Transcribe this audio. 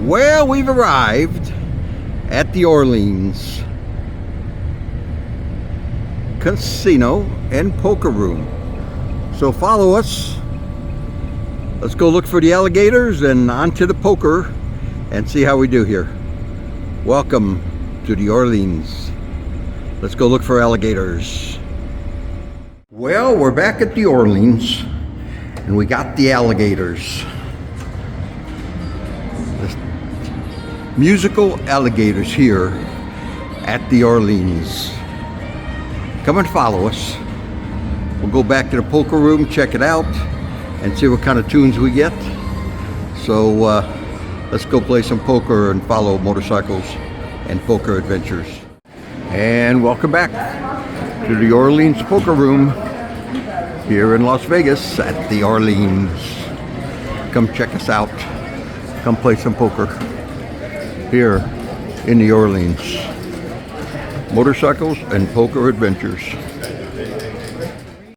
Well, we've arrived at the Orleans Casino and Poker Room. So follow us. Let's go look for the alligators and onto the poker and see how we do here. Welcome to the Orleans. Let's go look for alligators. Well, we're back at the Orleans and we got the alligators. Musical alligators here at the Orleans. Come and follow us. We'll go back to the poker room, check it out, and see what kind of tunes we get. So let's go play some poker and follow motorcycles and poker adventures. And welcome back to the Orleans poker room here in Las Vegas at the Orleans. Come check us out. Come play some poker here in the Orleans. Motorcycles and poker adventures.